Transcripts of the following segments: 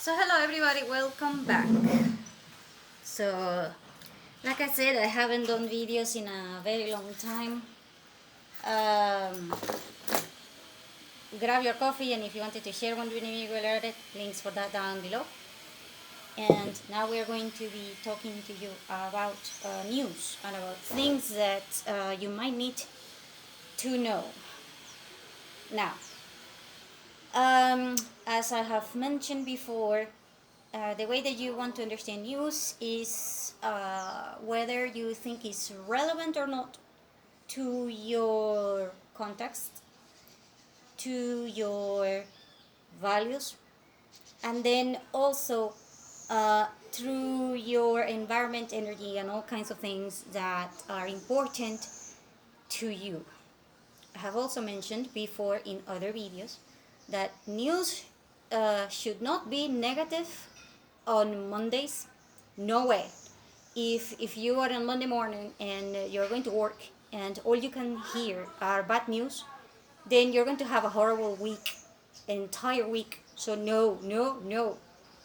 So hello everybody, welcome back. So like I said, I haven't done videos in a very long time. Um, Grab your coffee, and if you wanted to share one with me, we'll add it. Links for that down below. And now we're going to be talking to you about news and about things that you might need to know. Now, as I have mentioned before, the way that you want to understand news is whether you think it's relevant or not to your context, to your values, and then also through your environment, energy, and all kinds of things that are important to you. I have also mentioned before in other videos that news should not be negative on Mondays. No way. If you are on Monday morning and you're going to work and all you can hear are bad news, then you're going to have a horrible week, entire week. So no, no, no.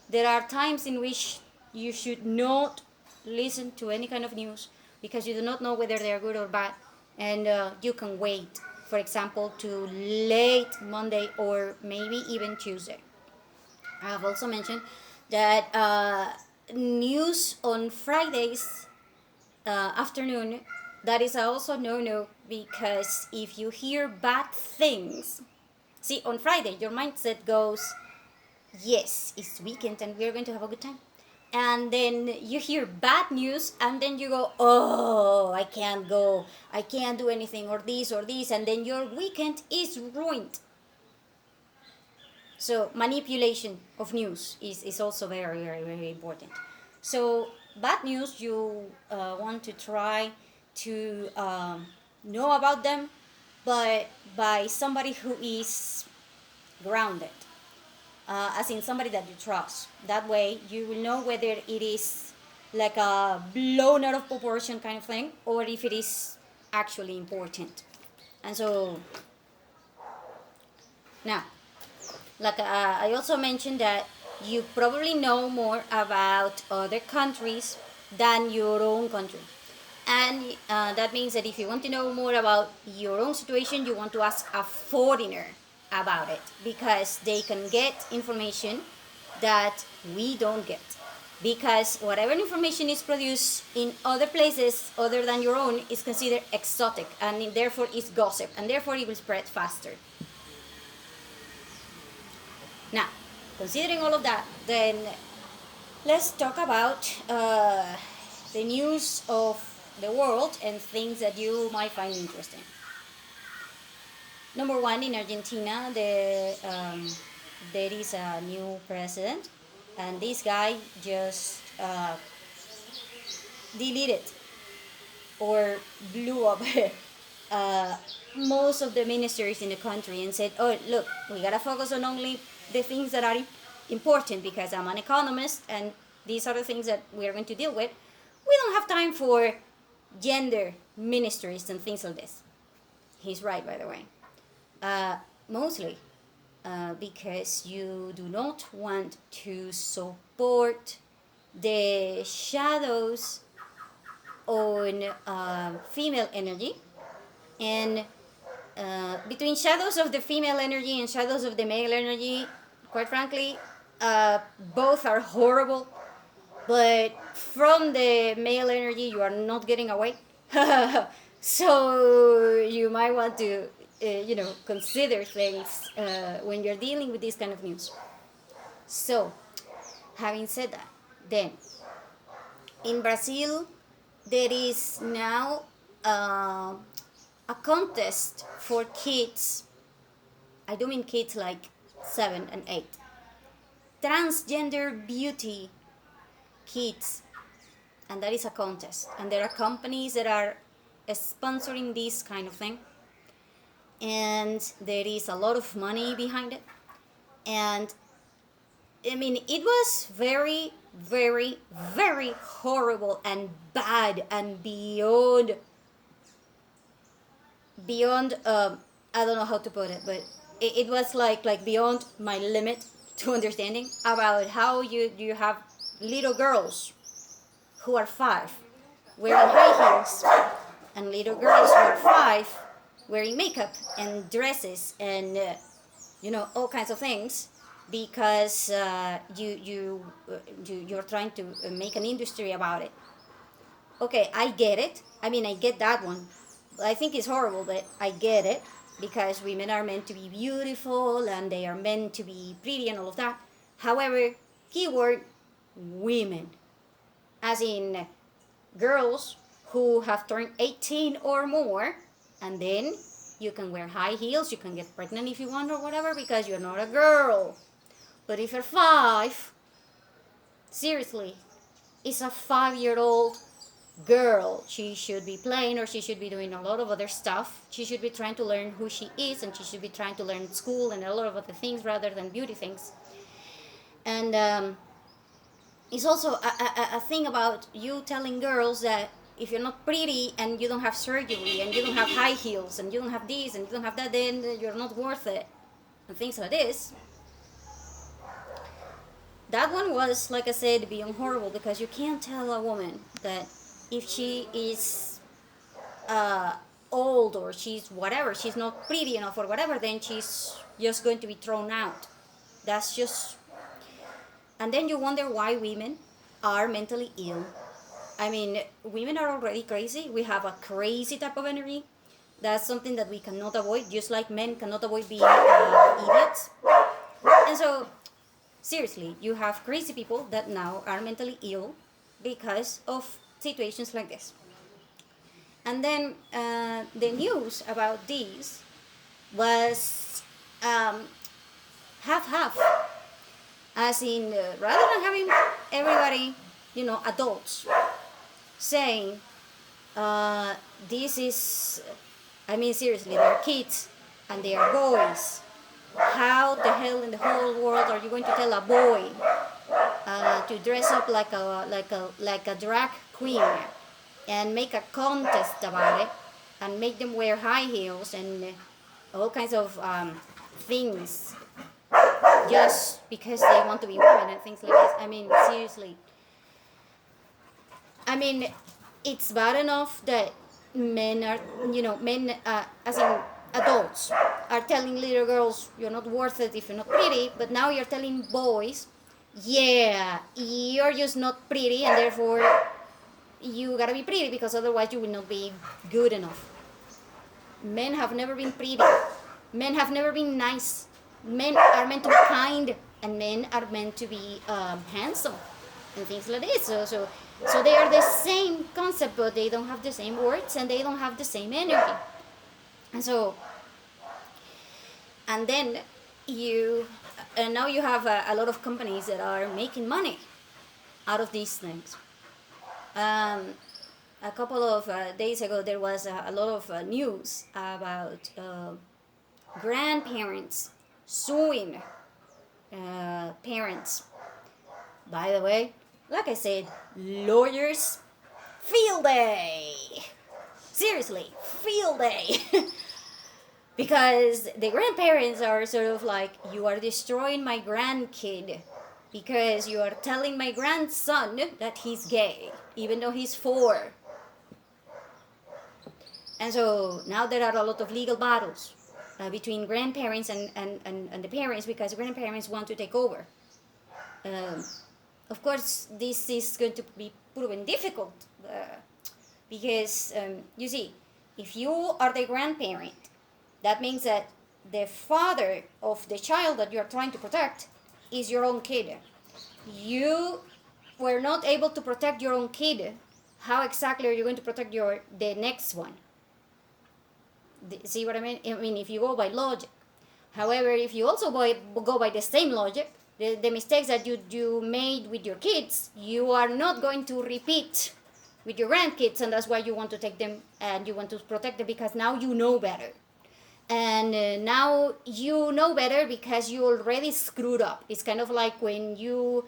There are times in which you should not listen to any kind of news because you do not know whether they are good or bad, and you can wait, for example, to late Monday or maybe even Tuesday. I have also mentioned that news on Fridays afternoon, that is also no because if you hear bad things, see, on Friday your mindset goes, yes, it's weekend and we're going to have a good time. And then you hear bad news and then you go, oh, I can't go, I can't do anything, or this, and then your weekend is ruined. So manipulation of news is also very important. So bad news, you want to try to know about them, but by somebody who is grounded, as in somebody that you trust. That way you will know whether it is like a blown out of proportion kind of thing or if it is actually important. And so now, like I also mentioned that you probably know more about other countries than your own country. And that means that if you want to know more about your own situation, you want to ask a foreigner about it because they can get information that we don't get. Because whatever information is produced in other places other than your own is considered exotic and therefore is gossip and therefore it will spread faster. Now, considering all of that, then let's talk about the news of the world and things that you might find interesting. Number one, in Argentina, there is a new president, and this guy just deleted or blew up most of the ministers in the country and said, oh, look, we gotta focus on only the things that are important because I'm an economist and these are the things that we're going to deal with. We don't have time for gender ministries and things like this. He's right, by the way. Mostly because you do not want to support the shadows on female energy, and between shadows of the female energy and shadows of the male energy, quite frankly, both are horrible, but from the male energy you are not getting away. So you might want to consider things when you're dealing with this kind of news. So having said that, then in Brazil there is now a contest for kids. I don't mean kids like 7 and 8. Transgender beauty kids. And that is a contest. And there are companies that are sponsoring this kind of thing. And there is a lot of money behind it. And I mean, it was very horrible and bad and beyond I don't know how to put it, but it was like beyond my limit. to understanding about how you have little girls who are 5 wearing high heels and little girls who are 5 wearing makeup and dresses and all kinds of things because you're trying to make an industry about it. Okay, I get it. I mean, I get that one. I think it's horrible, but I get it because women are meant to be beautiful and they are meant to be pretty and all of that. However, keyword women, as in girls who have turned 18 or more, and then you can wear high heels, you can get pregnant if you want or whatever because you're not a girl. But if you're 5, seriously, it's a 5-year-old girl. She should be playing or she should be doing a lot of other stuff. She should be trying to learn who she is and she should be trying to learn school and a lot of other things rather than beauty things. And it's also a thing about you telling girls that if you're not pretty and you don't have surgery and you don't have high heels and you don't have this and you don't have that, then you're not worth it and things like this. That one was, like I said, beyond horrible because you can't tell a woman that if she is old or she's whatever, she's not pretty enough or whatever, then she's just going to be thrown out. That's just... And then you wonder why women are mentally ill. I mean, women are already crazy. We have a crazy type of energy. That's something that we cannot avoid, just like men cannot avoid being idiots. And so, seriously, you have crazy people that now are mentally ill because of situations like this. And then the news about this was half-half. As in, rather than having everybody, adults, saying, this is, I mean, seriously, they're kids and they are boys. How the hell in the whole world are you going to tell a boy to dress up like a drag queen and make a contest about it and make them wear high heels and all kinds of things just because they want to be women and things like this? I mean, seriously. I mean, it's bad enough that men are, as in adults, are telling little girls, you're not worth it if you're not pretty, but now you're telling boys, yeah, you're just not pretty and therefore you gotta be pretty because otherwise you will not be good enough. Men have never been pretty. Men have never been nice. Men are meant to be kind and men are meant to be handsome and things like this. So they are the same concept, but they don't have the same words and they don't have the same energy. And then now you have a lot of companies that are making money out of these things. A couple of days ago, there was a lot of news about grandparents suing parents. By the way, like I said, lawyers, field day. Seriously, field day. Because the grandparents are sort of like, you are destroying my grandkid because you are telling my grandson that he's gay, even though he's 4. And so now there are a lot of legal battles between grandparents and the parents because grandparents want to take over. Of course, this is going to be proven difficult because, you see, if you are the grandparent, that means that the father of the child that you are trying to protect is your own kid. You were not able to protect your own kid. How exactly are you going to protect the next one? See what I mean? I mean, if you go by logic. However, if you also go by the same logic, the mistakes that you made with your kids, you are not going to repeat with your grandkids, and that's why you want to take them and you want to protect them because now you know better. And now you know better because you already screwed up. It's kind of like when you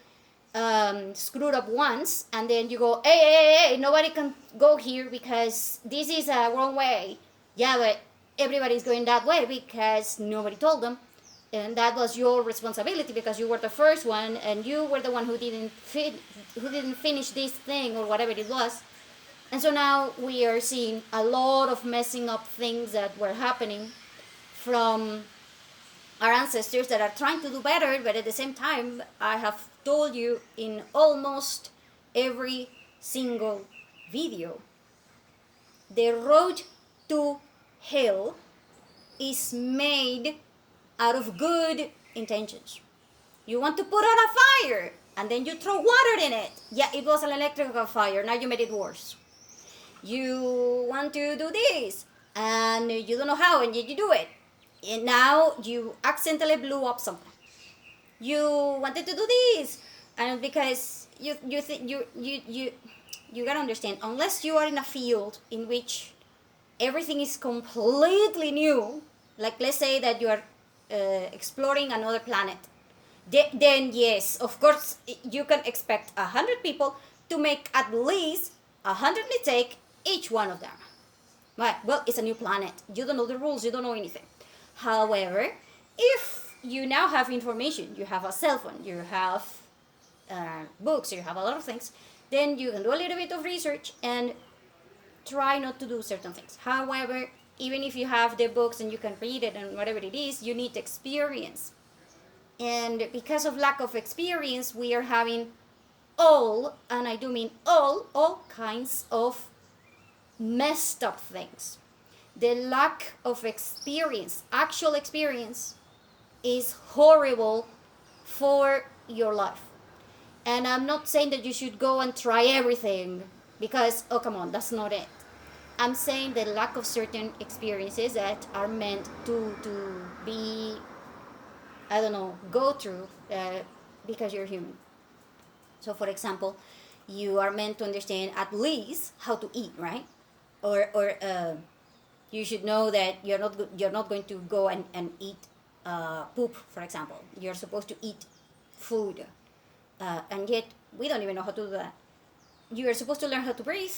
screwed up once and then you go, hey, nobody can go here because this is a wrong way. Yeah, but everybody's going that way because nobody told them. and that was your responsibility because you were the first one and you were the one who didn't finish this thing or whatever it was. And so now we are seeing a lot of messing up things that were happening from our ancestors that are trying to do better, but at the same time, I have told you in almost every single video, the road to hell is made out of good intentions. You want to put out a fire and then you throw water in it. Yeah, it was an electrical fire. Now you made it worse. You want to do this and you don't know how and yet you do it. And now you accidentally blew up something. You wanted to do this and because you gotta understand, unless you are in a field in which everything is completely new, like let's say that you are exploring another planet, then yes, of course, you can expect 100 people to make at least 100 mistakes, each one of them. Right? Well, it's a new planet. You don't know the rules. You don't know anything. However, if you now have information, you have a cell phone, you have books, you have a lot of things, then you can do a little bit of research and try not to do certain things. However, even if you have the books and you can read it and whatever it is, you need experience. And because of lack of experience, we are having all, and I do mean all kinds of messed up things. The lack of experience, actual experience, is horrible for your life. And I'm not saying that you should go and try everything because, oh, come on, that's not it. I'm saying the lack of certain experiences that are meant to be, I don't know, go through because you're human. So, for example, you are meant to understand at least how to eat, right? Or you should know that you're not going to go and eat poop, for example. You're supposed to eat food, and yet we don't even know how to do that. You are supposed to learn how to breathe.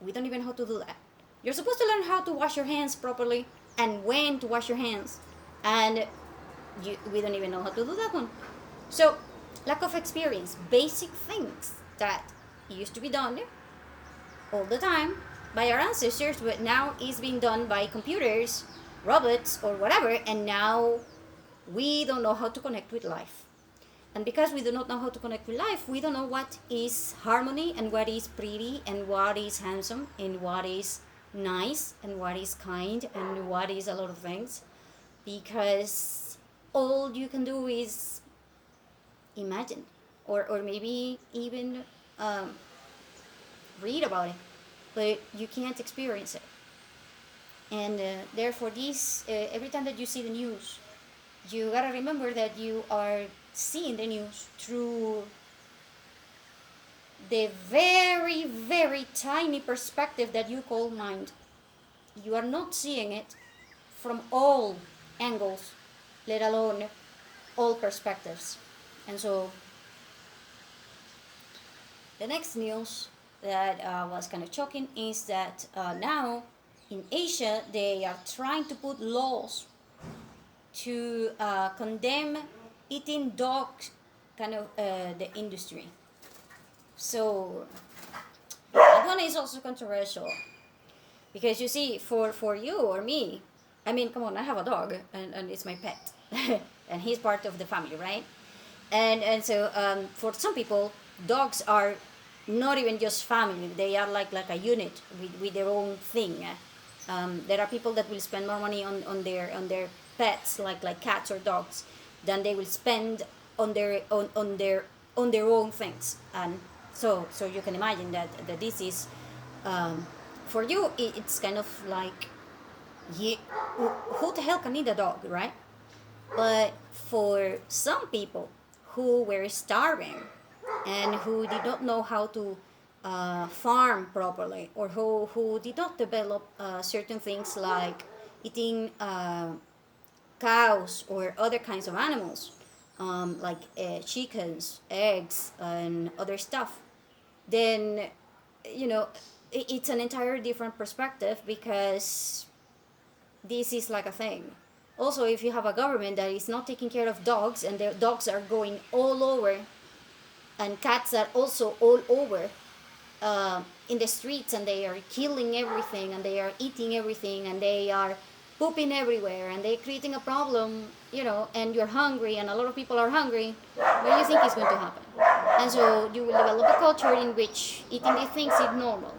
We don't even know how to do that. You're supposed to learn how to wash your hands properly and when to wash your hands, and we don't even know how to do that one. So, lack of experience, basic things that used to be done all the time by our ancestors, but now is being done by computers, robots, or whatever, and now we don't know how to connect with life. And because we do not know how to connect with life, we don't know what is harmony and what is pretty and what is handsome and what is nice and what is kind and what is a lot of things. Because all you can do is imagine or maybe even read about it, but you can't experience it. And therefore, this every time that you see the news, you gotta remember that you are seeing the news through the very, very tiny perspective that you call mind. You are not seeing it from all angles, let alone all perspectives. And so, the next news that was kind of shocking is that now in Asia they are trying to put laws to condemn eating dogs, kind of the industry. So that one is also controversial because you see, for you or me, I mean, come on, I have a dog and it's my pet, and he's part of the family, right? And so for some people, dogs are not even just family; they are like a unit with their own thing. There are people that will spend more money on their pets, like cats or dogs, than they will spend on their own things. And so you can imagine that this is for you. It's kind of like, yeah, who the hell can eat a dog, right? But for some people who were starving and who did not know how to farm properly, or who did not develop certain things like eating cows or other kinds of animals, like chickens, eggs, and other stuff, then it's an entire different perspective because this is like a thing. Also, if you have a government that is not taking care of dogs, and the dogs are going all over, and cats are also all over in the streets, and they are killing everything, and they are eating everything, and they are pooping everywhere, and they're creating a problem, and you're hungry, and a lot of people are hungry, what do you think is going to happen? And so you will develop a culture in which eating these things is normal,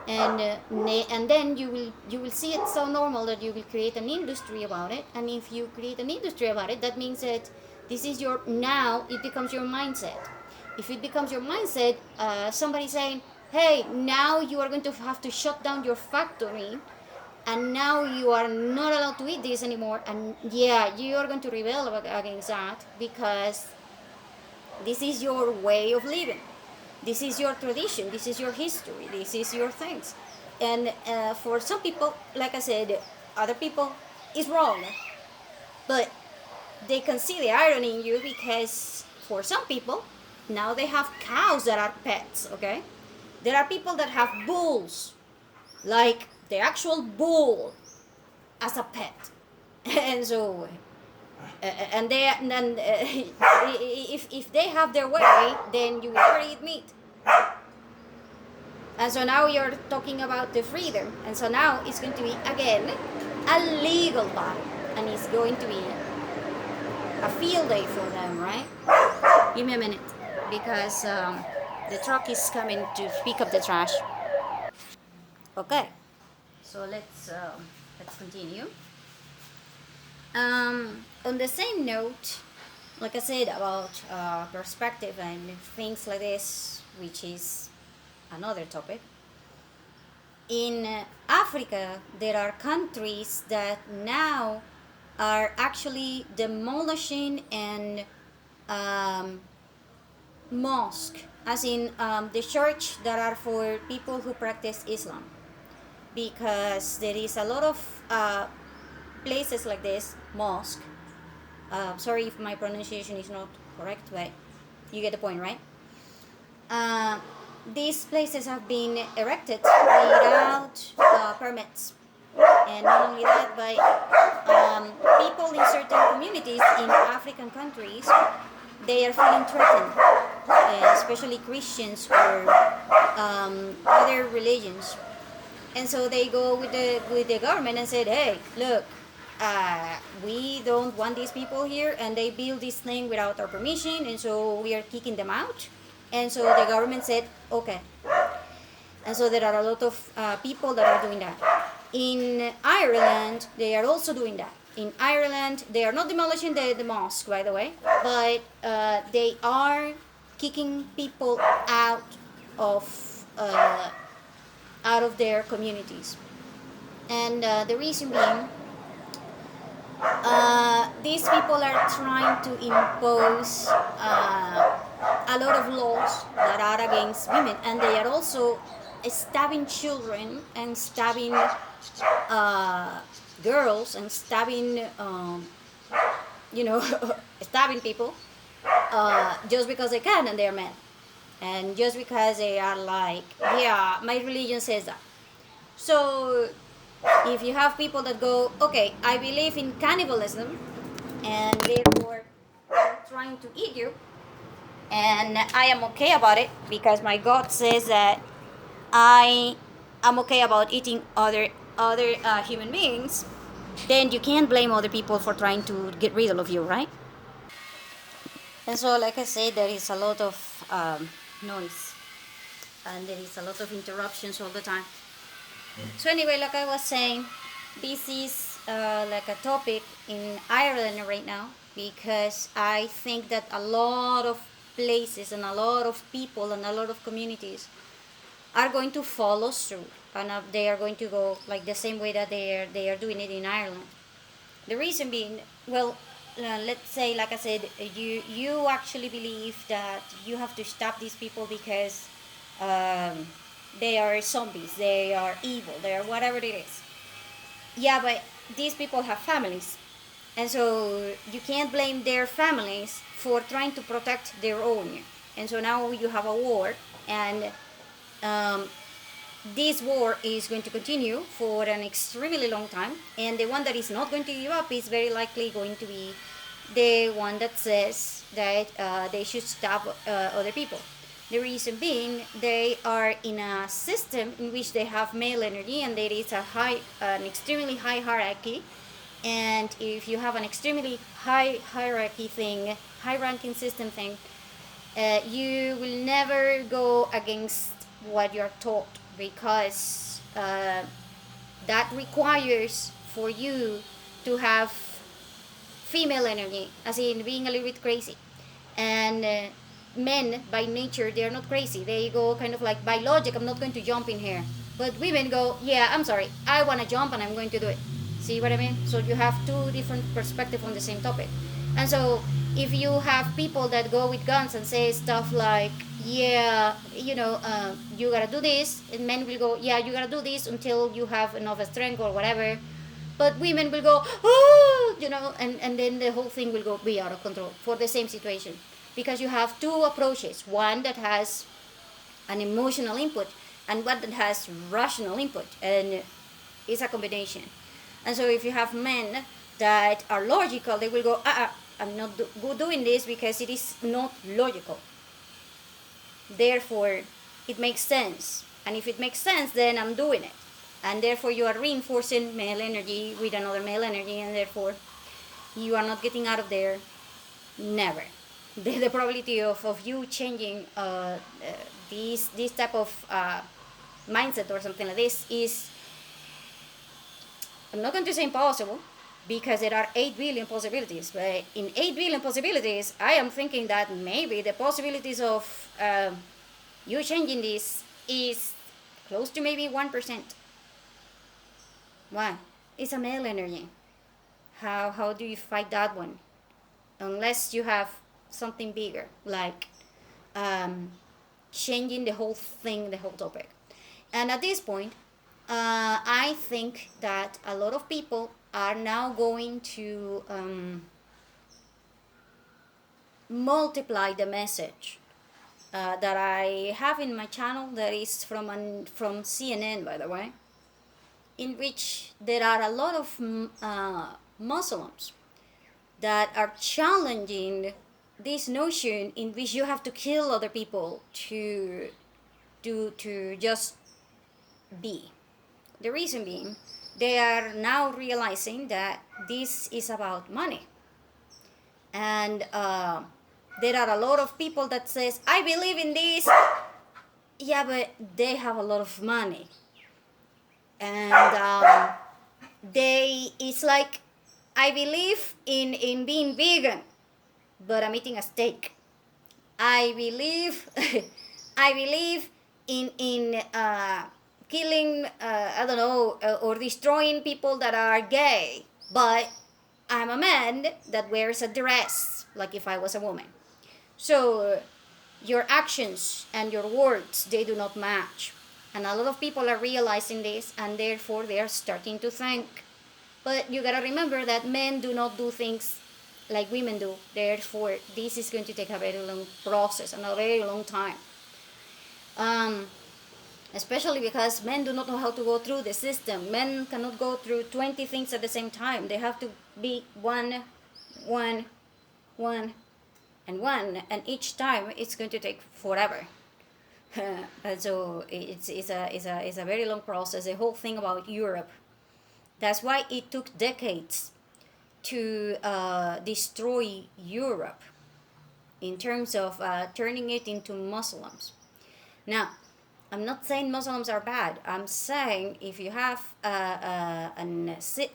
and then you will see it so normal that you will create an industry about it. And if you create an industry about it, that means that this is now it becomes your mindset. If it becomes your mindset, somebody saying, hey, now you are going to have to shut down your factory, and now you are not allowed to eat this anymore, and yeah, you are going to rebel against that, because this is your way of living. This is your tradition. This is your history. This is your things. And for some people, like I said, other people, is wrong. But they can see the irony in you, because for some people, now they have cows that are pets, okay? There are people that have bulls, like the actual bull, as a pet. And so and if they have their way, then you will never eat meat. And so now you're talking about the freedom, and so now it's going to be again a legal battle, and it's going to be a field day for them, right? Give me a minute, because the truck is coming to pick up the trash. Okay, so let's continue. On the same note, like I said about perspective and things like this, which is another topic. In Africa, there are countries that now are actually demolishing and mosque, as in the church that are for people who practice Islam, because there is a lot of places like this, mosque. Sorry if my pronunciation is not correct, but you get the point, right? These places have been erected without permits, and not only that, but people in certain communities in African countries, they are feeling threatened, especially Christians or other religions, and so they go with the government and said, hey, look, we don't want these people here, and they build this thing without our permission, and so we are kicking them out. And so the government said, okay. And so there are a lot of people that are doing that. In Ireland, they are also doing that. In Ireland, they are not demolishing the mosque, by the way, but they are kicking people out of their communities. And the reason being, these people are trying to impose a lot of laws that are against women, and they are also stabbing children and stabbing girls and stabbing stabbing people just because they can, and they're men, and just because they are like, yeah, my religion says that. So if you have people that go, okay, I believe in cannibalism, and therefore I'm trying to eat you, and I am okay about it because my God says that I am okay about eating other human beings, then you can't blame other people for trying to get rid of you, right? And so, like I said, there is a lot of noise, and there is a lot of interruptions all the time. So anyway, like I was saying, this is like a topic in Ireland right now, because I think that a lot of places and a lot of people and a lot of communities are going to follow suit, and they are going to go like the same way that they are doing it in Ireland. The reason being, well, let's say, like I said, you actually believe that you have to stop these people because they are zombies, they are evil, they are whatever it is. Yeah, but these people have families, and so you can't blame their families for trying to protect their own. And so now you have a war, and this war is going to continue for an extremely long time, and the one that is not going to give up is very likely going to be the one that says that they should stop other people. The reason being, they are in a system in which they have male energy, and there is an extremely high hierarchy. And if you have an extremely high hierarchy thing, high ranking system thing, you will never go against what you're taught, because that requires for you to have female energy, as in being a little bit crazy. And men, by nature, they're not crazy. They go kind of like, by logic, I'm not going to jump in here. But women go, yeah, I'm sorry, I want to jump and I'm going to do it. See what I mean? So you have two different perspectives on the same topic. And so if you have people that go with guns and say stuff like, yeah, you gotta do this, and men will go, yeah, you gotta do this until you have enough strength or whatever. But women will go, oh, and then the whole thing will be out of control for the same situation. Because you have two approaches, one that has an emotional input and one that has rational input, and it's a combination. And so if you have men that are logical, they will go, I'm not doing this because it is not logical. Therefore, it makes sense. And if it makes sense, then I'm doing it. And therefore, you are reinforcing male energy with another male energy, and therefore, you are not getting out of there. Never. The probability of you changing this type of mindset or something like this is, I'm not going to say impossible, because there are 8 billion possibilities. But in 8 billion possibilities, I am thinking that maybe the possibilities of you changing this is close to maybe 1%. Why? It's a male energy. How do you fight that one? Unless you have something bigger, like changing the whole thing, the whole topic. And at this point, I think that a lot of people are now going to multiply the message that I have in my channel, that is from CNN, by the way, in which there are a lot of Muslims that are challenging this notion in which you have to kill other people to just be. The reason being, they are now realizing that this is about money. And there are a lot of people that says, I believe in this. Yeah, but they have a lot of money. And it's like, I believe in being vegan, but I'm eating a steak. I believe in killing, I don't know, or destroying people that are gay, but I'm a man that wears a dress, like if I was a woman. So your actions and your words, they do not match. And a lot of people are realizing this, and therefore they are starting to think. But you gotta remember that men do not do things like women do. Therefore, this is going to take a very long process and a very long time. Especially because men do not know how to go through the system. Men cannot go through 20 things at the same time. They have to be one, and each time it's going to take forever. And so it's a very long process. The whole thing about Europe. That's why it took decades to destroy Europe in terms of turning it into Muslims. Now, I'm not saying Muslims are bad. I'm saying if you have a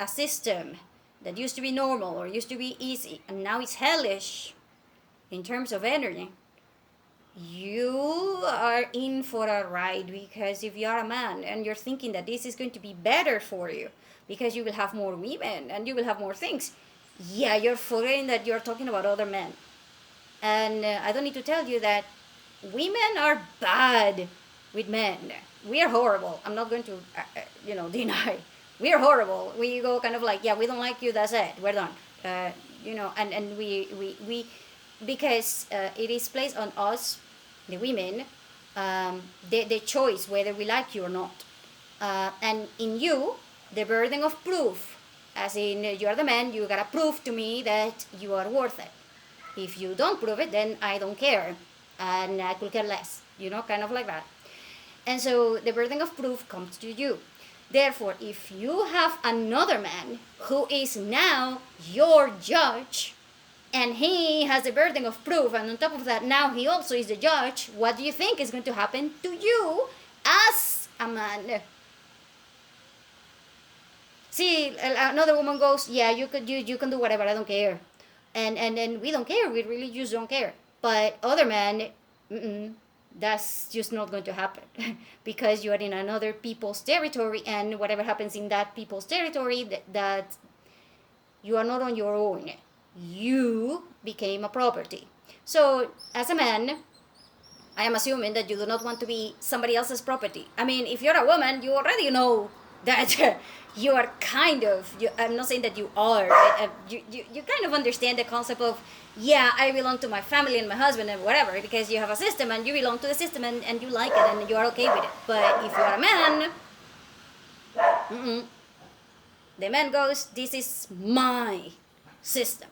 system that used to be normal or used to be easy, and now it's hellish in terms of energy, you are in for a ride. Because if you are a man and you're thinking that this is going to be better for you because you will have more women and you will have more things, yeah, you're forgetting that you're talking about other men. And I don't need to tell you that women are bad with men. We are horrible. I'm not going to deny. We are horrible. We go kind of like, yeah, we don't like you, that's it, we're done. And we because it is placed on us, the women, the choice whether we like you or not. And in you, the burden of proof, as in you are the man, you gotta prove to me that you are worth it. If you don't prove it, then I don't care, and I could care less, kind of like that. And so the burden of proof comes to you. Therefore, if you have another man who is now your judge, and he has the burden of proof, and on top of that, now he also is the judge, what do you think is going to happen to you as a man? See, another woman goes, yeah, you can do whatever, I don't care. And we don't care, we really just don't care. But other men, that's just not going to happen because you are in another people's territory, and whatever happens in that people's territory, that you are not on your own. You became a property. So as a man, I am assuming that you do not want to be somebody else's property. I mean, if you're a woman, you already know that you are I'm not saying that you are, but you kind of understand the concept of, yeah, I belong to my family and my husband and whatever, because you have a system and you belong to the system, and you like it and you are okay with it. But if you are a man, the man goes, this is my system,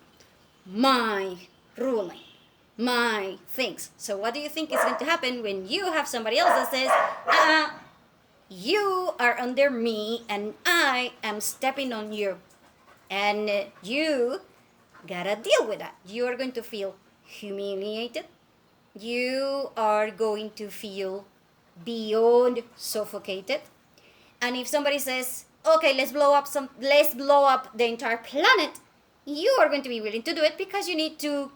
my ruling, my things. So what do you think is going to happen when you have somebody else that says, you are under me and I am stepping on you, and you gotta deal with that? You are going to feel humiliated. You are going to feel beyond suffocated. And if somebody says, okay, let's blow up the entire planet, you are going to be willing to do it because you need to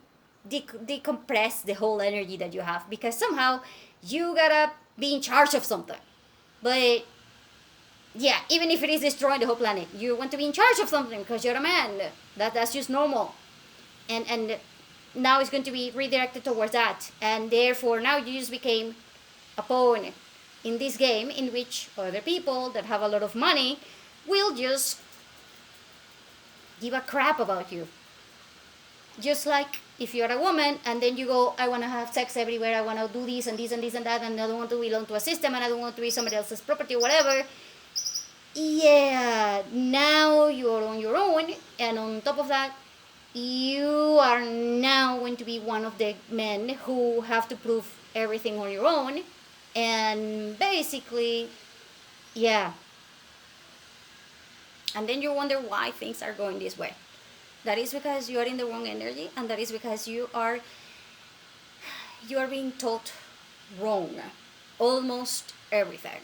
decompress the whole energy that you have, because somehow you gotta be in charge of something. But yeah, even if it is destroying the whole planet, you want to be in charge of something because you're a man. That's just normal. And now it's going to be redirected towards that. And therefore now you just became a pawn in this game, in which other people that have a lot of money will just give a crap about you. Just like if you're a woman and then you go, I want to have sex everywhere, I want to do this and this and this and that, and I don't want to belong to a system, and I don't want to be somebody else's property or whatever. Yeah, now you're on your own, and on top of that, you are now going to be one of the men who have to prove everything on your own. And basically, yeah. And then you wonder why things are going this way. That is because you are in the wrong energy, and that is because you are being taught wrong almost everything.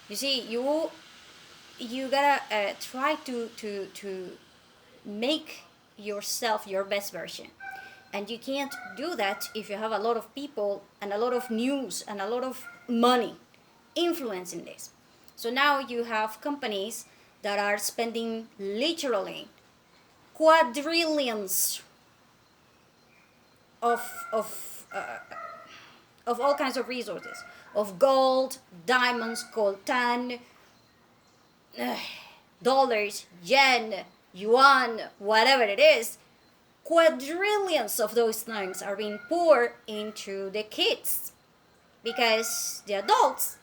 You see, you gotta try to make yourself your best version, and you can't do that if you have a lot of people and a lot of news and a lot of money influencing this. So now you have companies that are spending literally quadrillions of all kinds of resources, of gold, diamonds, coltan, dollars, yen, yuan, whatever it is. Quadrillions of those things are being poured into the kids because the adults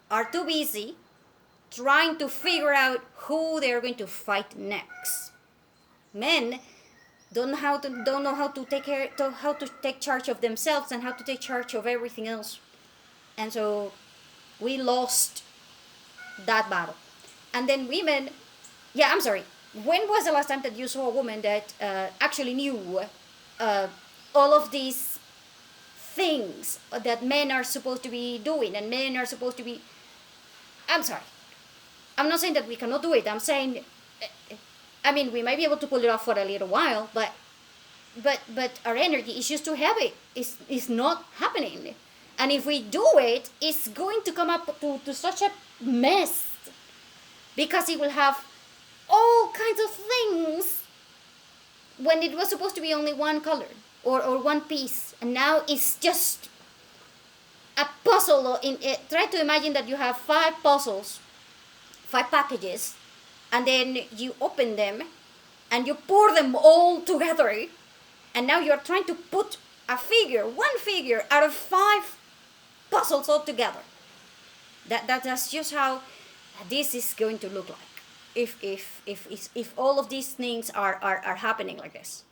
are too busy trying to figure out who they're going to fight next. Men don't know how to take charge of themselves and how to take charge of everything else. And so we lost that battle. And then women, yeah, I'm sorry. When was the last time that you saw a woman that actually knew all of these things that men are supposed to be doing, and men are supposed to be... I'm sorry. I'm not saying that we cannot do it. I'm saying... I mean, we might be able to pull it off for a little while, but our energy is just too heavy. It's not happening. And if we do it, it's going to come up to such a mess, because it will have all kinds of things when it was supposed to be only one color or one piece, and now it's just a puzzle. Try to imagine that you have 5 puzzles, 5 packages, and then you open them and you pour them all together, and now you're trying to put one figure out of 5 puzzles all together. That's just how this is going to look like if all of these things are happening like this.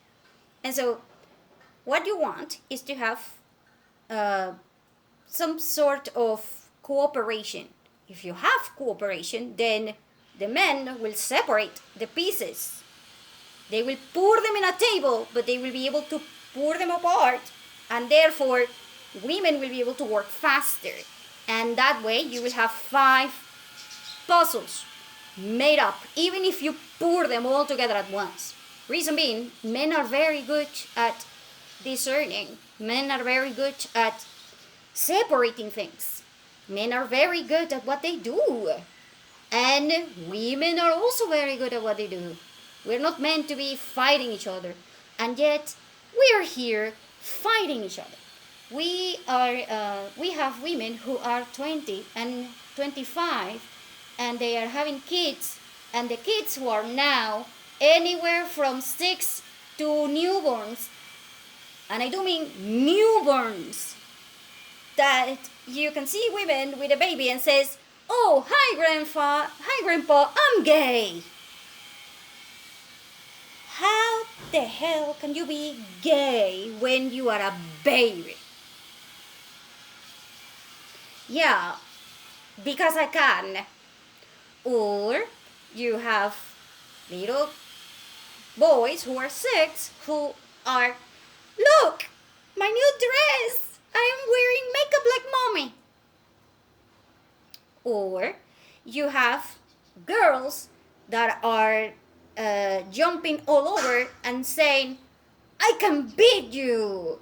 And so what you want is to have some sort of cooperation. If you have cooperation, then the men will separate the pieces. They will pour them in a table, but they will be able to pour them apart, and therefore women will be able to work faster. And that way you will have 5 puzzles made up, even if you pour them all together at once. Reason being, men are very good at discerning. Men are very good at separating things. Men are very good at what they do. And women are also very good at what they do. We're not meant to be fighting each other. And yet, we are here fighting each other. We have women who are 20 and 25, and they are having kids. And the kids who are now anywhere from 6 to newborns, and I do mean newborns, that you can see women with a baby and says, "Oh, hi grandpa, I'm gay." How the hell can you be gay when you are a baby? Yeah, because I can. Or you have little boys who are 6 who are, "Look, my new dress, I am wearing makeup like mommy." Or you have girls that are jumping all over and saying, "I can beat you."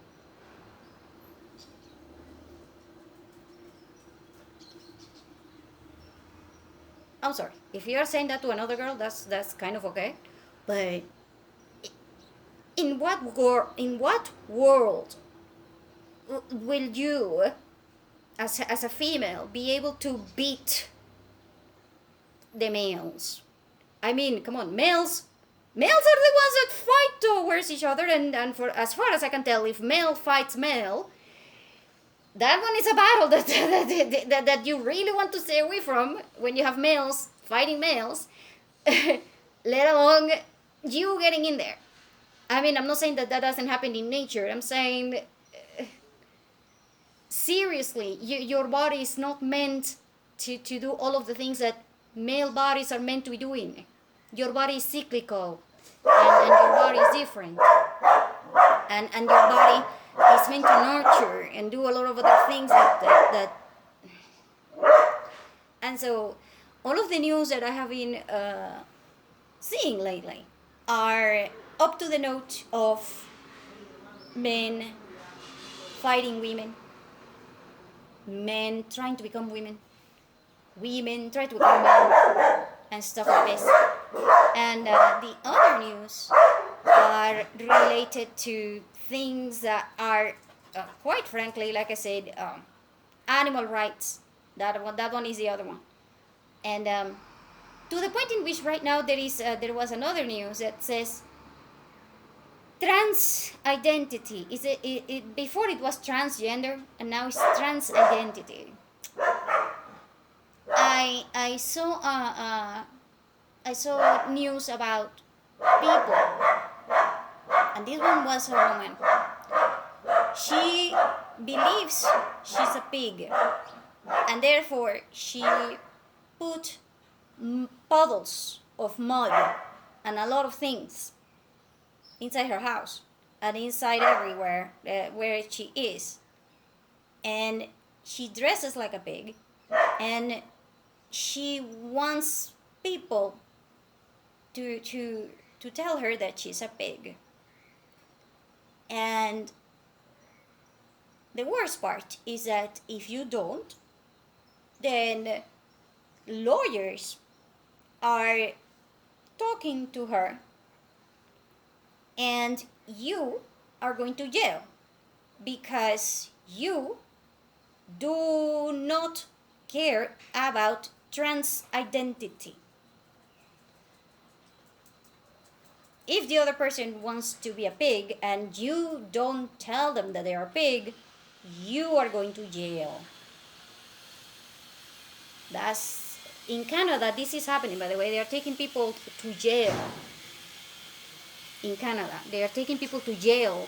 I'm sorry, if you are saying that to another girl, that's kind of okay. But in what world will you, as a female, be able to beat the males? I mean, come on, males are the ones that fight towards each other, and for as far as I can tell, if male fights male, that one is a battle that you really want to stay away from when you have males fighting males, let alone you getting in there. I mean, I'm not saying that doesn't happen in nature. I'm saying, seriously, your body is not meant to do all of the things that male bodies are meant to be doing. Your body is cyclical, and your body is different. And your body is meant to nurture and do a lot of other things that and so all of the news that I have been seeing lately are up to the note of men fighting women, men trying to become women trying to become men, and stuff like this. And the other news are related to things that are, quite frankly, like I said, animal rights. That one is the other one. And to the point in which right now there was another news that says trans identity. Before it was transgender, and now it's trans identity. I saw news about people, and this one was a woman. She believes she's a pig, and therefore she put puddles of mud and a lot of things inside her house and inside everywhere where she is, and she dresses like a pig, and she wants people to tell her that she's a pig. And the worst part is that if you don't, then lawyers are talking to her, and you are going to jail because you do not care about trans identity. If the other person wants to be a pig and you don't tell them that they are a pig, you are going to jail. That's in Canada. This is happening, by the way. They are taking people to jail. In Canada, they are taking people to jail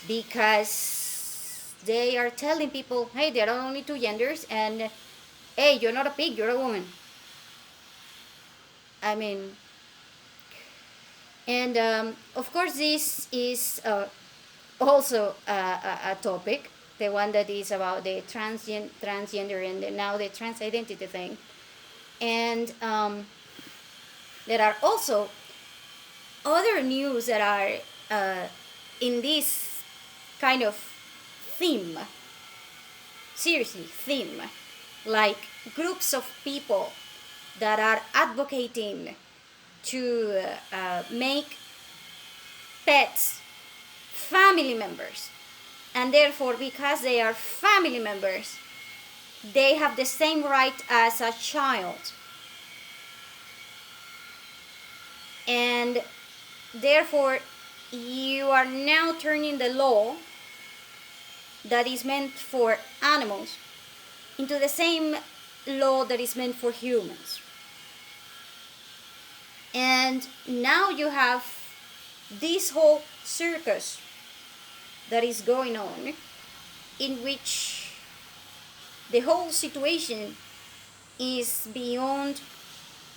because they are telling people, hey, there are only two genders, and hey, you're not a pig, you're a woman. I mean, and of course, this is also a topic, the one that is about the transgender and now the trans identity thing. And there are also other news that are in this kind of theme, seriously, theme, like groups of people that are advocating to make pets family members, and therefore, because they are family members, they have the same right as a child, and therefore you are now turning the law that is meant for animals into the same law that is meant for humans. And now you have this whole circus that is going on, in which the whole situation is beyond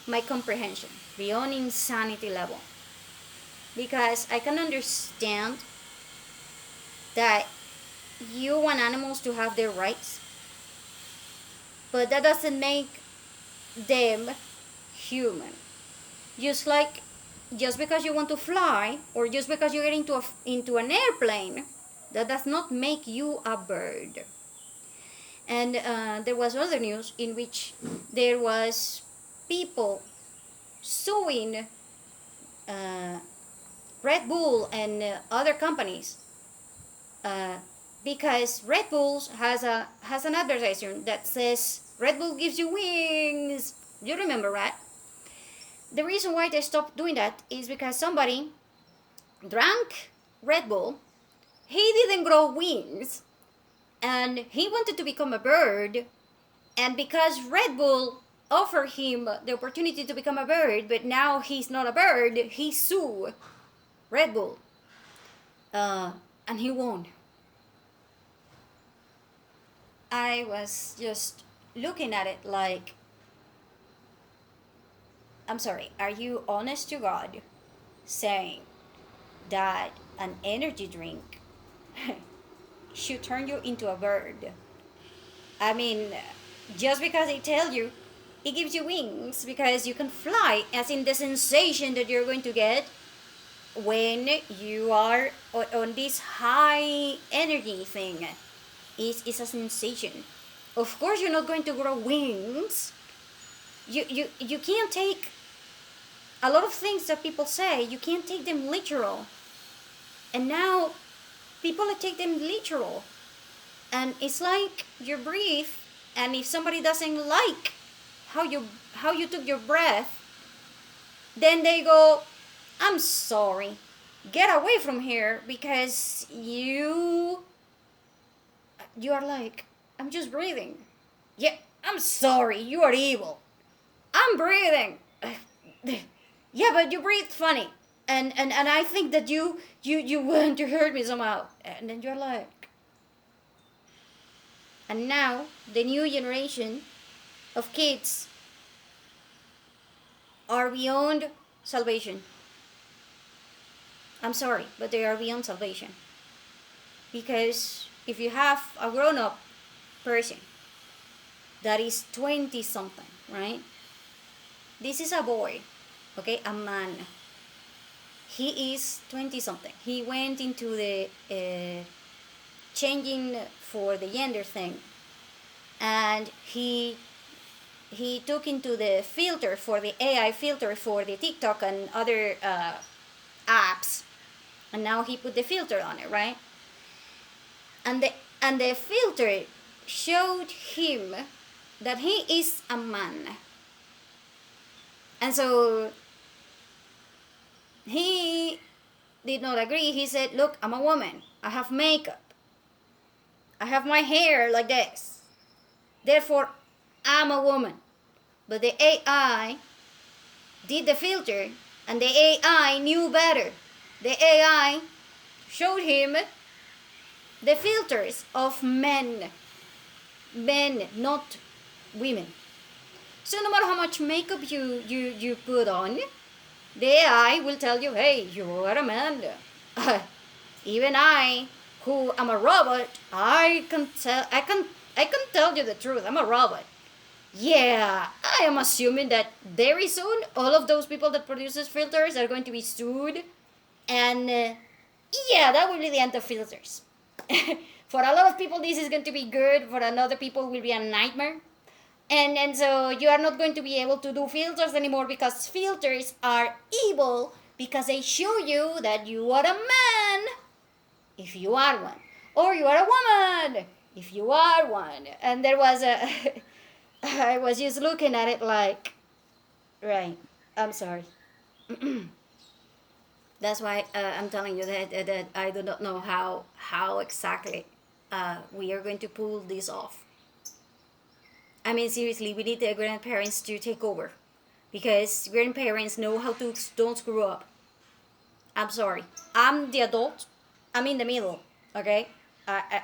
my comprehension, beyond insanity level. Because I can understand that you want animals to have their rights, but that doesn't make them human. Just because you want to fly, or just because you get into an airplane, that does not make you a bird. And there was other news in which there was people suing Red Bull and other companies because Red Bull has an advertisement that says Red Bull gives you wings. You remember, right? The reason why they stopped doing that is because somebody drank Red Bull. He didn't grow wings, and he wanted to become a bird. And because Red Bull offered him the opportunity to become a bird, but now he's not a bird, he sued Red Bull, and he won. I was just looking at it like, I'm sorry, are you honest to God saying that an energy drink should turn you into a bird? I mean, just because they tell you it gives you wings because you can fly, as in the sensation that you're going to get when you are on this high energy thing is a sensation. Of course, you're not going to grow wings. You can't take a lot of things that people say, you can't take them literal. And now people take them literal. And it's like you breathe, and if somebody doesn't like how you took your breath, then they go, I'm sorry, get away from here, because you are like, I'm just breathing. Yeah, I'm sorry, you are evil. I'm breathing. Yeah, but you breathe funny. And I think that you want to hurt me somehow. And then you're like, and now the new generation of kids are beyond salvation. I'm sorry, but they are beyond salvation. Because if you have a grown-up person that is 20 something, right? This is a boy, okay, a man. He is 20 something. He went into the changing for the gender thing, and he took into the filter for the AI filter for the TikTok and other apps, and now he put the filter on it, right? And the filter showed him that he is a man. And so he did not agree. He said, look, I'm a woman. I have makeup. I have my hair like this. Therefore, I'm a woman. But the AI did the filter, and the AI knew better. The AI showed him the filters of men, not women. So no matter how much makeup you put on, the AI will tell you, hey, you are a man. Even I, who am a robot, I can tell you the truth. I'm a robot. Yeah, I am assuming that very soon all of those people that produces filters are going to be sued, and yeah, that will be the end of filters. For a lot of people, this is going to be good. For another people, will be a nightmare. And so you are not going to be able to do filters anymore, because filters are evil, because they show you that you are a man if you are one, or you are a woman if you are one. And there was a I was just looking at it like, right, I'm sorry. That's why I'm telling you that I do not know how exactly we are going to pull this off. I mean, seriously, we need the grandparents to take over, because grandparents know how to don't screw up. I'm sorry. I'm the adult. I'm in the middle. Okay.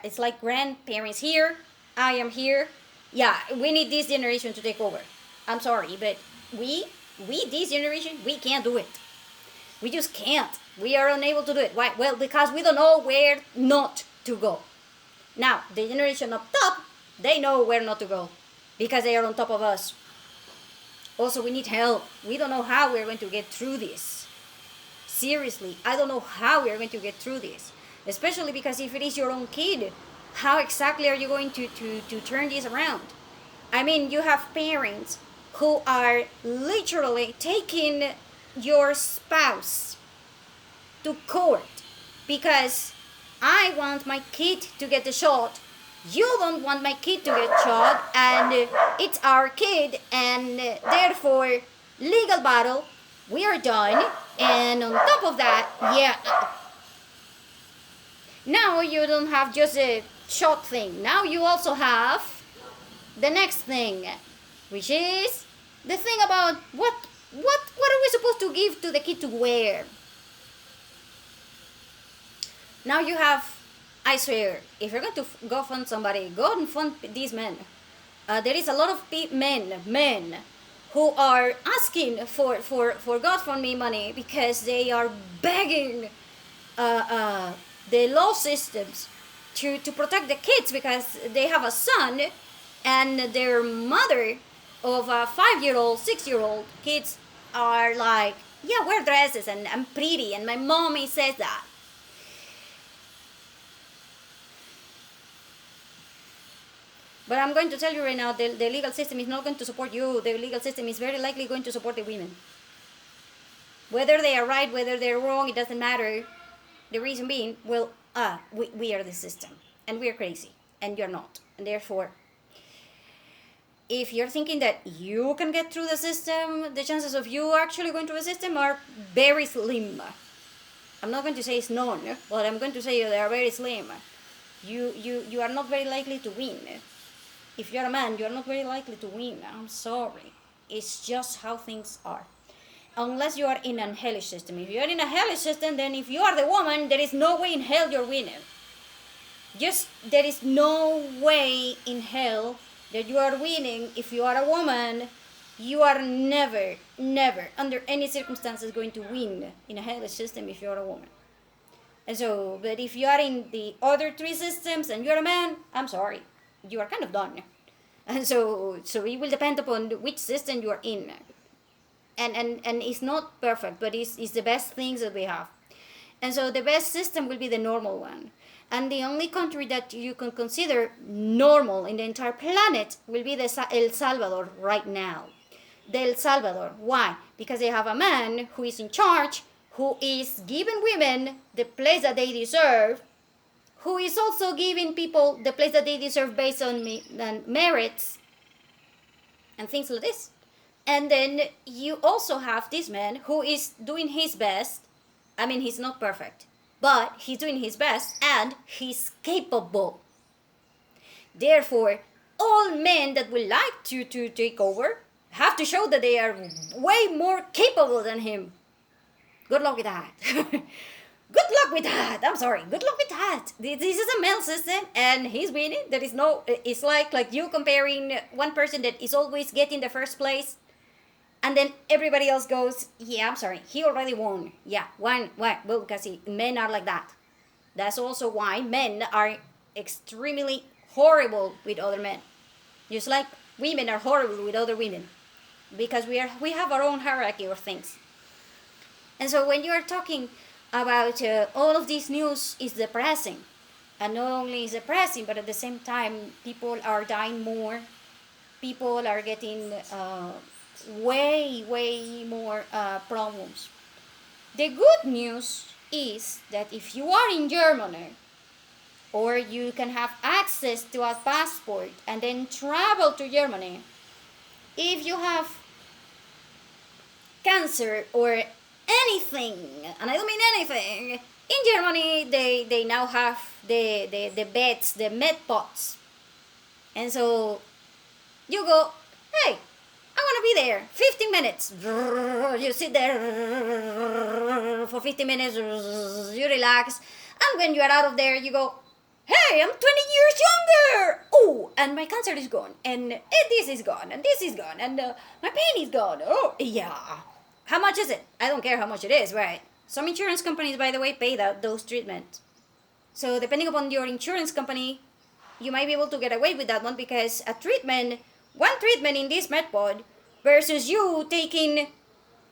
It's like grandparents here. I am here. Yeah, we need this generation to take over. I'm sorry, but we this generation, we can't do it. We just can't. We are unable to do it. Why? Well, because we don't know where not to go. Now, the generation up top, they know where not to go, because they are on top of us. Also, we need help. We don't know how we're going to get through this. Seriously, I don't know how we're going to get through this. Especially because if it is your own kid, how exactly are you going to turn this around? I mean, you have parents who are literally taking your spouse to court because I want my kid to get the shot. You don't want my kid to get shot, and it's our kid, and therefore, legal battle, we are done. And on top of that, yeah, now you don't have just a shot thing. Now you also have the next thing, which is the thing about what are we supposed to give to the kid to wear? Now you have, I swear, if you're going to go fund somebody, go and fund these men. There is a lot of men who are asking for GoFundMe money because they are begging the law systems to protect the kids, because they have a son, and their mother of a 5-year-old, 6-year-old kids are like, yeah, wear dresses and I'm pretty, and my mommy says that. But I'm going to tell you right now, the legal system is not going to support you. The legal system is very likely going to support the women. Whether they are right, whether they're wrong, it doesn't matter. The reason being, well, we are the system, and we are crazy, and you're not. And therefore, if you're thinking that you can get through the system, the chances of you actually going through the system are very slim. I'm not going to say it's none, but I'm going to say they are very slim. You are not very likely to win. If you're a man, you're not very likely to win. I'm sorry. It's just how things are. Unless you are in a hellish system. If you're in a hellish system, then if you are the woman, there is no way in hell you're winning. There is no way in hell that you are winning. If you are a woman, you are never, under any circumstances going to win in a hellish system if you're a woman. And so, but if you are in the other three systems and you're a man, I'm sorry, you are kind of done. And so it will depend upon which system you are in. And it's not perfect, but it's the best things that we have. And so the best system will be the normal one. And the only country that you can consider normal in the entire planet will be El Salvador right now. The El Salvador. Why? Because they have a man who is in charge, who is giving women the place that they deserve, who is also giving people the place that they deserve based on merits and things like this. And then you also have this man who is doing his best. I mean, he's not perfect, but he's doing his best and he's capable. Therefore, all men that would like to take over have to show that they are way more capable than him. Good luck with that. Good luck with that. I'm sorry. Good luck with that. This is a male system, and he's winning. There is no. It's like you comparing one person that is always getting the first place, and then everybody else goes, yeah, I'm sorry, he already won. Yeah, why? Well, because men are like that. That's also why men are extremely horrible with other men, just like women are horrible with other women, because we have our own hierarchy of things. And so when you are talking about all of this news is depressing, and not only is depressing, but at the same time people are dying more, people are getting way more problems. The good news is that if you are in Germany, or you can have access to a passport and then travel to Germany, if you have cancer or anything, and I don't mean anything, in Germany they now have the beds, the med pods. And so you go, hey, I want to be there 15 minutes. You sit there for 15 minutes, you relax, and when you are out of there, you go, hey, I'm 20 years younger. Oh, and my cancer is gone, and this is gone, and this is gone, and my pain is gone. Oh, yeah. How much is it? I don't care how much it is, right? Some insurance companies, by the way, pay those treatments. So depending upon your insurance company, you might be able to get away with that one, because one treatment in this MedPod versus you taking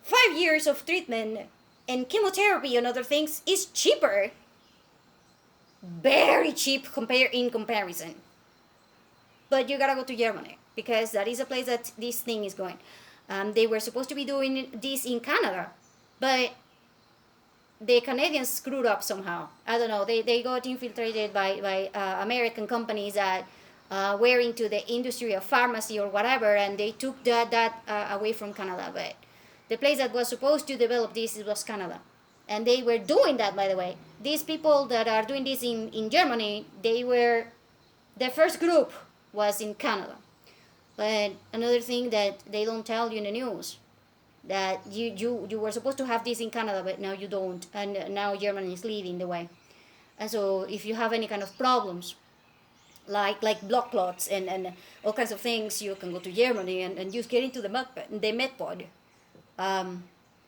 5 years of treatment and chemotherapy and other things is cheaper. Very cheap in comparison. But you gotta go to Germany, because that is a place that this thing is going. They were supposed to be doing this in Canada, but the Canadians screwed up somehow. I don't know. They got infiltrated by American companies that were into the industry of pharmacy or whatever, and they took that away from Canada. But the place that was supposed to develop this was Canada. And they were doing that, by the way. These people that are doing this in Germany, the first group was in Canada. But another thing that they don't tell you in the news, that you were supposed to have this in Canada, but now you don't, and now Germany is leading the way. And so if you have any kind of problems, like blood clots and all kinds of things, you can go to Germany and just get into the MedPod.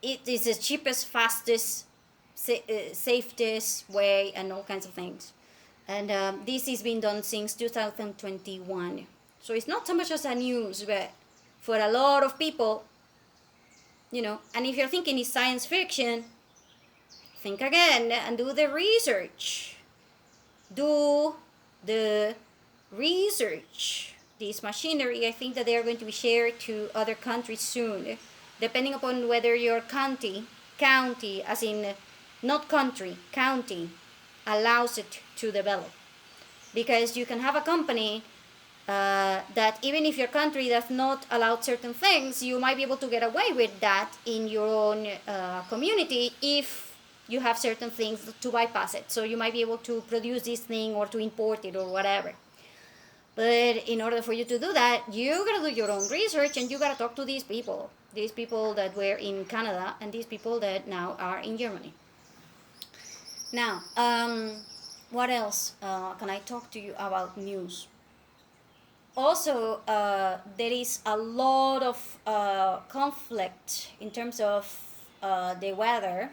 It is the cheapest, fastest, safest way, and all kinds of things. And this has been done since 2021. So it's not so much as a news, but for a lot of people, and if you're thinking it's science fiction, think again and do the research. Do the research. This machinery, I think that they are going to be shared to other countries soon, depending upon whether your county, as in not country, county, allows it to develop. Because you can have a company that even if your country does not allow certain things, you might be able to get away with that in your own community if you have certain things to bypass it. So you might be able to produce this thing or to import it or whatever. But in order for you to do that, you gotta do your own research, and you gotta talk to these people that were in Canada and these people that now are in Germany. Now, what else can I talk to you about news? Also, there is a lot of conflict in terms of the weather.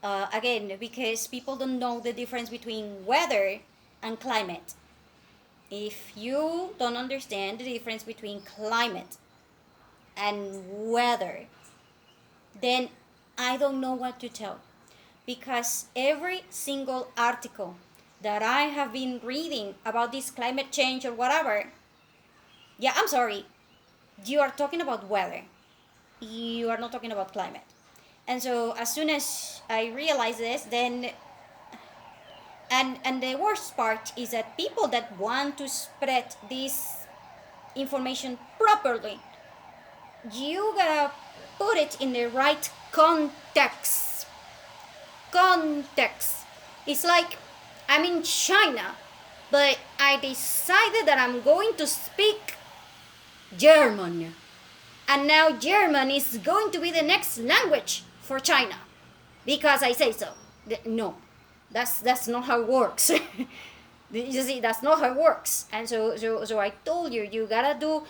Again, because people don't know the difference between weather and climate. If you don't understand the difference between climate and weather, then I don't know what to tell. Because every single article that I have been reading about this climate change or whatever, yeah, I'm sorry, you are talking about weather. You are not talking about climate. And so as soon as I realize this, then and the worst part is that people that want to spread this information properly, you gotta put it in the right context. It's like I'm in China But I decided that I'm going to speak German. And now German is going to be the next language for China because I say so. No, that's not how it works. You see, that's not how it works. And so I told you, you gotta do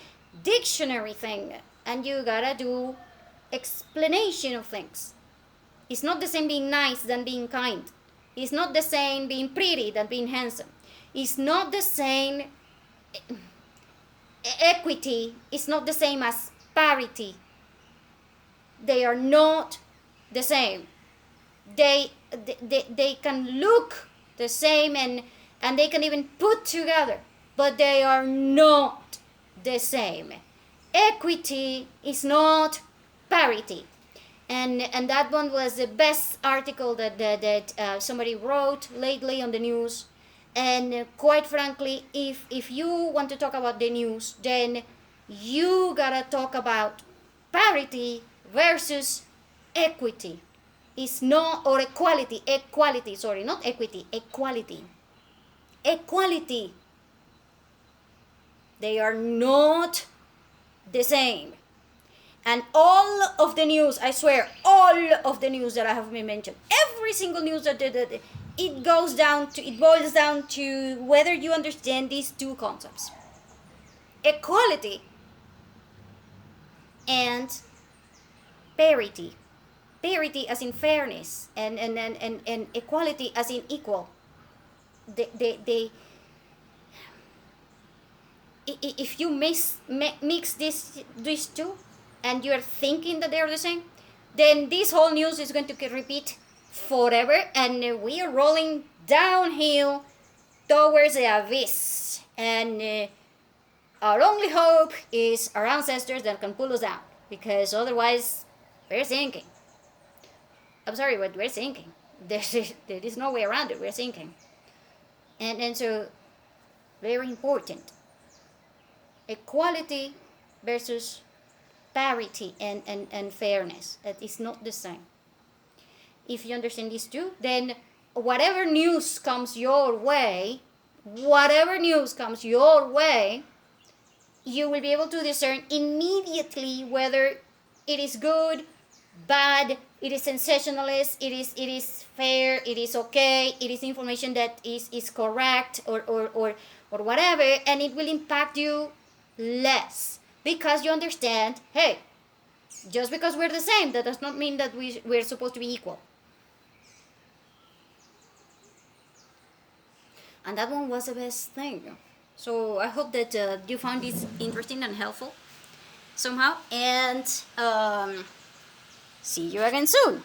dictionary thing, and you gotta do explanation of things. It's not the same being nice than being kind. It's not the same being pretty than being handsome. It's not the same. Equity is not the same as parity. They are not the same. They can look the same, and they can even put together, but they are not the same. Equity is not parity. And that one was the best article that somebody wrote lately on the news. And quite frankly, if you want to talk about the news, then you gotta talk about parity versus equity. It's not, or equality, sorry, not equity, equality. Equality. They are not the same. And all of the news, I swear, all of the news that I have been mentioned, every single news that it boils down to whether you understand these two concepts: equality and parity. Parity as in fairness, and equality as in equal. If you mix these two, and you're thinking that they're the same, then this whole news is going to repeat forever, and we are rolling downhill towards the abyss. And our only hope is our ancestors that can pull us down, because otherwise we're sinking. I'm sorry, but we're sinking. There is no way around it. We're sinking. And so, very important. Equality versus parity and fairness. That is not the same. If you understand these two, then whatever news comes your way, you will be able to discern immediately whether it is good, bad, it is sensationalist, it is fair, it is okay, it is information that is correct, or whatever, and it will impact you less, because you understand, hey, just because we're the same, that does not mean that we're supposed to be equal. And that one was the best thing. So I hope that you found this interesting and helpful somehow, and see you again soon.